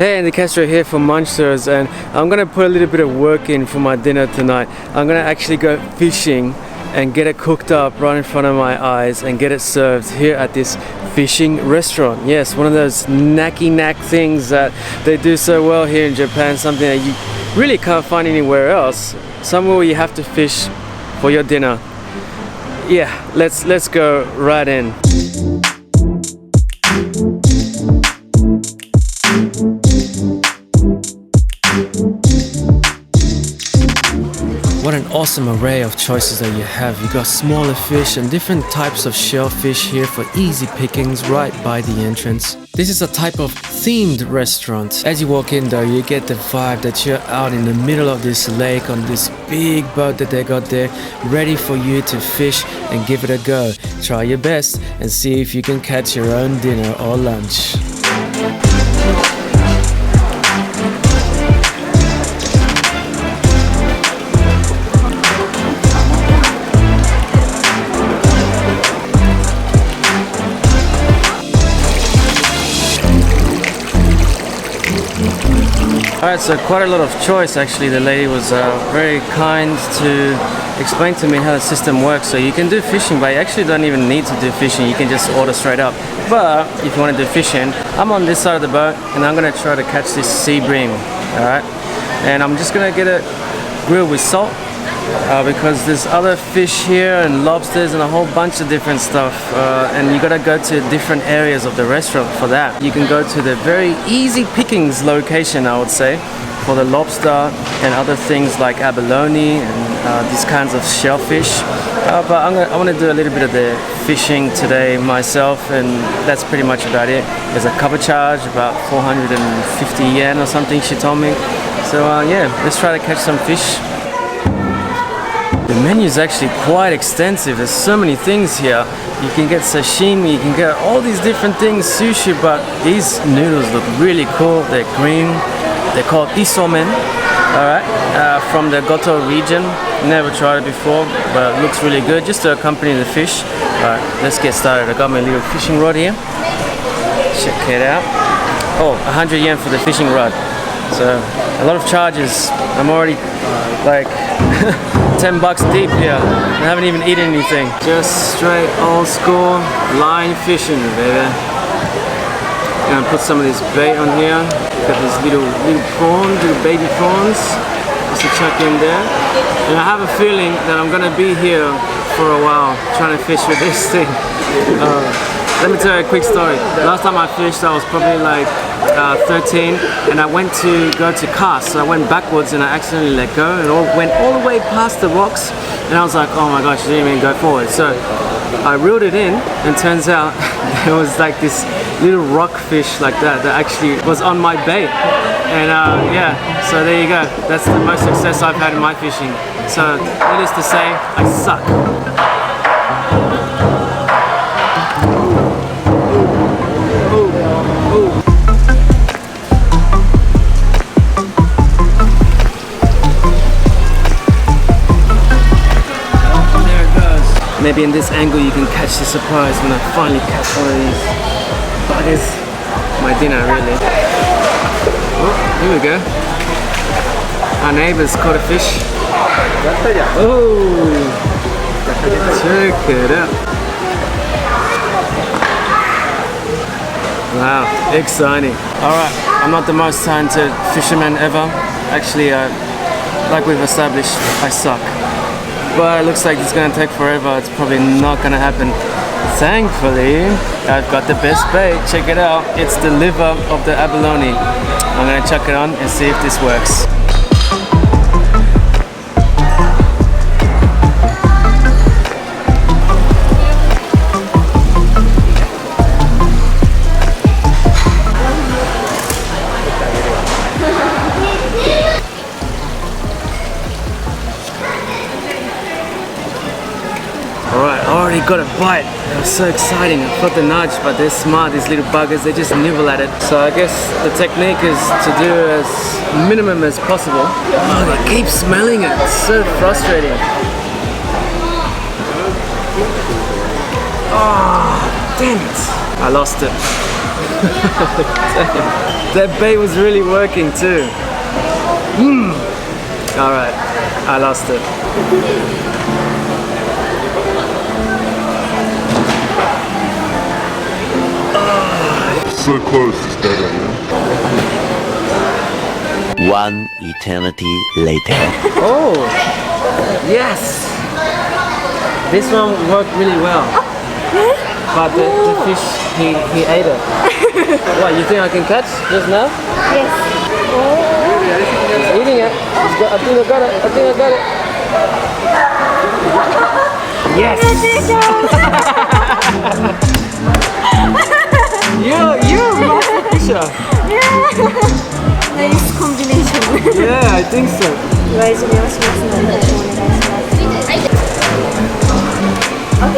Hey, Andy Castro here for Munchers, and I'm gonna put a little bit of work in for my dinner tonight. I'm gonna actually go fishing and get it cooked up right in front of my eyes and get it served here at this fishing restaurant. Yes, one of those knack things that they do so well here in Japan, something that you really can't find anywhere else. Somewhere where you have to fish for your dinner. Yeah, let's go right in. What an awesome array of choices that you have. You got smaller fish and different types of shellfish here for easy pickings right by the entrance. This is a type of themed restaurant. As you walk in though, you get the vibe that you're out in the middle of this lake on this big boat that they got there, ready for you to fish and give it a go. Try your best and see if you can catch your own dinner or lunch. Alright, so quite a lot of choice actually. The lady was very kind to explain to me how the system works. So you can do fishing, but you actually don't even need to do fishing. You can just order straight up. But if you want to do fishing, I'm on this side of the boat and I'm going to try to catch this sea bream. Alright, and I'm just going to get it grilled with salt because there's other fish here and lobsters and a whole bunch of different stuff, and you gotta go to different areas of the restaurant for that. You can go to the very easy pickings location, I would say, for the lobster and other things like abalone and these kinds of shellfish, but I want to do a little bit of the fishing today myself, and that's pretty much about it. There's a cover charge, about 450 yen or something she told me. So yeah, let's try to catch some fish. The menu is actually quite extensive. There's so many things here. You can get sashimi, you can get all these different things, sushi, but these noodles look really cool. They're green. They're called Isomen. Alright, from the Goto region. Never tried it before, but it looks really good just to accompany the fish. Alright, let's get started. I got my little fishing rod here. Check it out. Oh, 100 yen for the fishing rod. So, a lot of charges. I'm already like 10 bucks deep here. I haven't even eaten anything. Just straight old school line fishing, baby. Gonna put some of this bait on here. Got these little prawns, little baby prawns. Just to chuck in there. And I have a feeling that I'm gonna be here for a while trying to fish with this thing. Let me tell you a quick story. Last time I fished, I was probably like 13, and I went to go to cast. So I went backwards and I accidentally let go and went all the way past the rocks, and I was like, oh my gosh, I didn't even go forward. So I reeled it in, and turns out there was like this little rock fish like that actually was on my bait. And yeah, so there you go. That's the most success I've had in my fishing. So needless to say, I suck. Maybe in this angle you can catch the surprise when I finally catch one of these buggers. My dinner, really. Oh, here we go. Our neighbors caught a fish. Oh, check it out. Wow, exciting. Alright, I'm not the most talented fisherman ever. Actually, like we've established, I suck. But it looks like it's gonna take forever. It's probably not gonna happen. Thankfully, I've got the best bait. Check it out. It's the liver of the abalone. I'm gonna chuck it on and see if this works. Alright, I already got a bite. It was so exciting. I felt the nudge, but they're smart, these little buggers. They just nibble at it. So I guess the technique is to do as minimum as possible. Oh, they keep smelling it. It's so frustrating. Oh, damn it. I lost it. Damn. That bait was really working too. Alright, I lost it. So close to starting. One eternity later. Oh, yes! This one worked really well. But the fish, he ate it. What, you think I can catch just now? Yes. He's eating it. I think I got it. I think I got it. Yes! You're a master fisher. Nice combination. Yeah, I think so. 岩泉をしますので、お願いします。OK。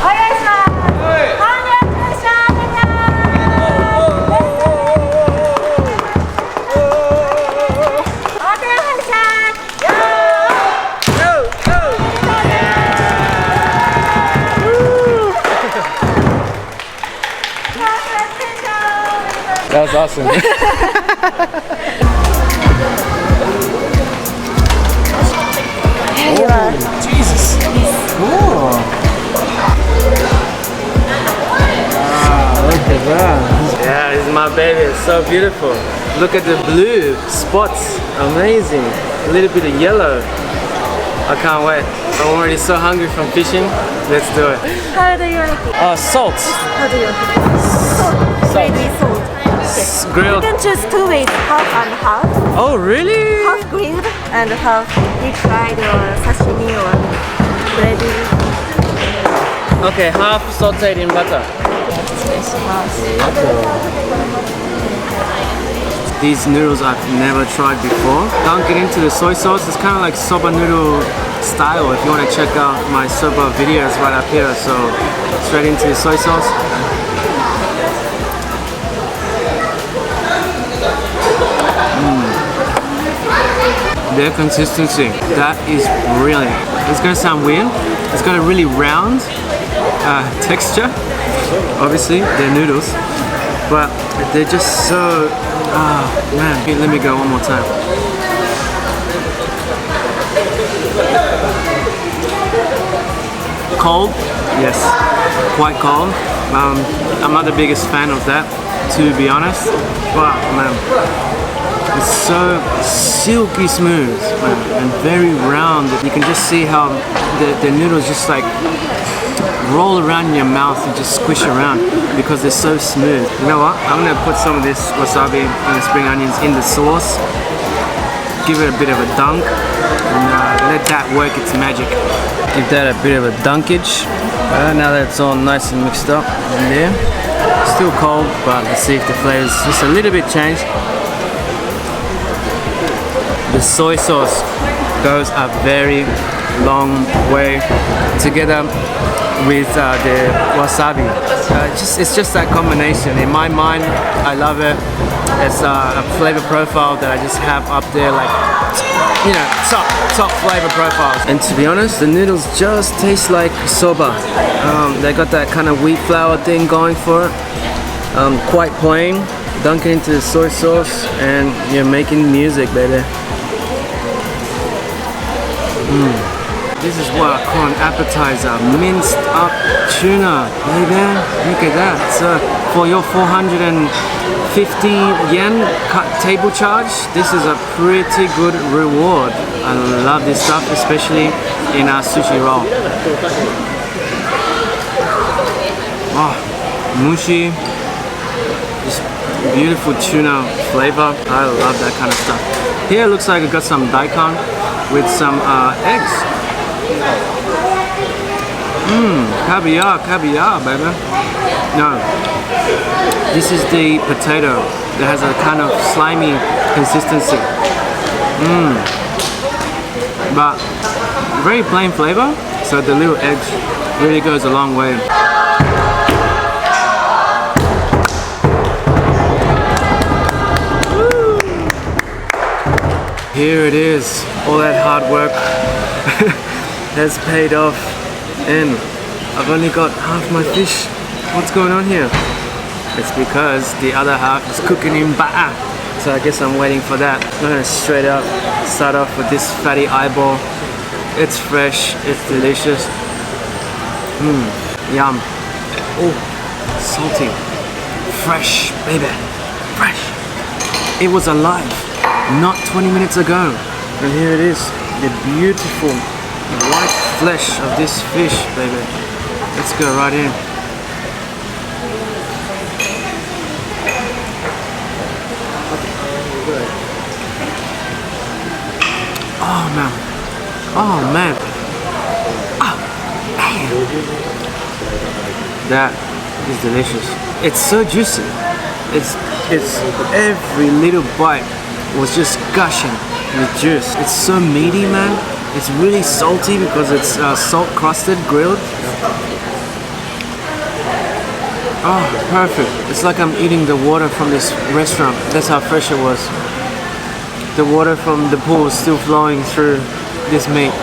お願いします。That was awesome. Jesus. Cool. Look at that. Yeah, this is my baby. It's so beautiful. Look at the blue spots. Amazing. A little bit of yellow. I can't wait. I'm already so hungry from fishing. Let's do it. How do you like it? Salt. How do you like it? Salt. Maybe salt. Grilled. You can choose 2 ways, half and half. Oh, really? Half grilled and half deep fried or sashimi or breaded. Okay, half sauteed in butter. These noodles I've never tried before. Dunk it into the soy sauce. It's kind of like soba noodle style. If you want to check out my soba videos right up here. So straight into the soy sauce. Their consistency, that is brilliant. It's gonna sound weird. It's got a really round texture. Obviously, they're noodles, but they're just so, man. Let me go one more time. Cold, yes, quite cold. I'm not the biggest fan of that, to be honest, but man, it's so silky smooth, man, and very round. You can just see how the noodles just like roll around in your mouth and just squish around because they're so smooth. You know what? I'm gonna put some of this wasabi and the spring onions in the sauce, give it a bit of a dunk, and let that work its magic. Give that a bit of a dunkage. Now that it's all nice and mixed up in there. Still cold, but let's see if the flavors just a little bit change. The soy sauce goes a very long way together with the wasabi. It's just that combination. In my mind, I love it. It's a flavor profile that I just have up there, like, you know, top flavor profiles. And to be honest, the noodles just taste like soba. They got that kind of wheat flour thing going for it. Quite plain. Dunk it into the soy sauce, and you're making music, baby. This is what I call an appetizer, minced up tuna, baby. Look at that. So for your 450 yen table charge, this is a pretty good reward. I love this stuff, especially in our sushi roll. Oh, mushi, just beautiful tuna flavor. I love that kind of stuff. Here it looks like it got some daikon with some eggs. Caviar, baby. No, this is the potato that has a kind of slimy consistency. But very plain flavor, so the little eggs really goes a long way. Here it is, all that hard work has paid off, and I've only got half my fish. What's going on here? It's because the other half is cooking in batter. So I guess I'm waiting for that. I'm gonna straight up start off with this fatty eyeball. It's fresh, it's delicious. Yum. Oh, salty. Fresh, baby. Fresh. It was alive not 20 minutes ago. And here it is, the beautiful white flesh of this fish, baby. Let's go right in. Oh man. Oh man. Oh man. That is delicious. It's so juicy. It's every little bite was just gushing with juice. It's so meaty, man. It's really salty because it's salt crusted, grilled. Oh, perfect. It's like I'm eating the water from this restaurant. That's how fresh it was. The water from the pool is still flowing through this meat.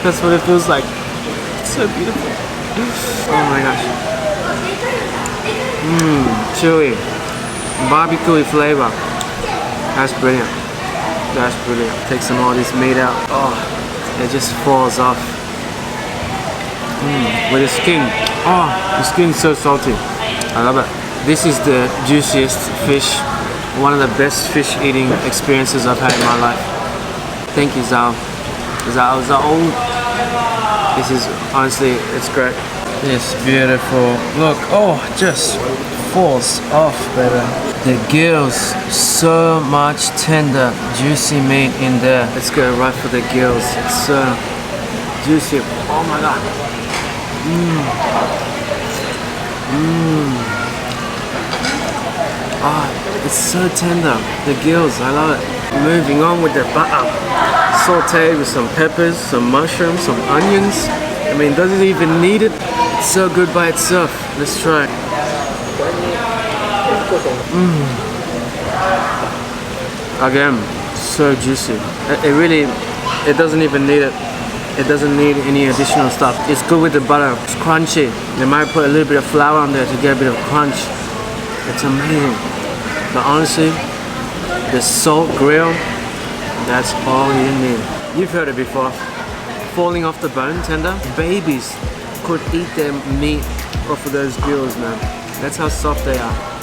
That's what it feels like. It's so beautiful. Oh my gosh. Chewy. Barbecue flavor. That's brilliant. That's brilliant. Take some more of this meat out. Oh, it just falls off. With the skin. Oh, the skin's so salty. I love it. This is the juiciest fish. One of the best fish eating experiences I've had in my life. Thank you, Zaou. Zaou. This is, honestly, it's great. It's beautiful. Look, oh, just falls off, baby. The gills, so much tender, juicy meat in there. Let's go right for the gills. It's so juicy. Oh my god. Ah, it's so tender. The gills, I love it. Moving on with the butter. Sauteed with some peppers, some mushrooms, some onions. I mean, doesn't even need it. It's so good by itself. Let's try. Again, so juicy. It doesn't even need it. It doesn't need any additional stuff. It's good with the butter. It's crunchy. They might put a little bit of flour on there to get a bit of crunch. It's amazing. But honestly, the salt grill, that's all you need. You've heard it before. Falling off the bone tender. Babies could eat their meat off of those gills, man. That's how soft they are.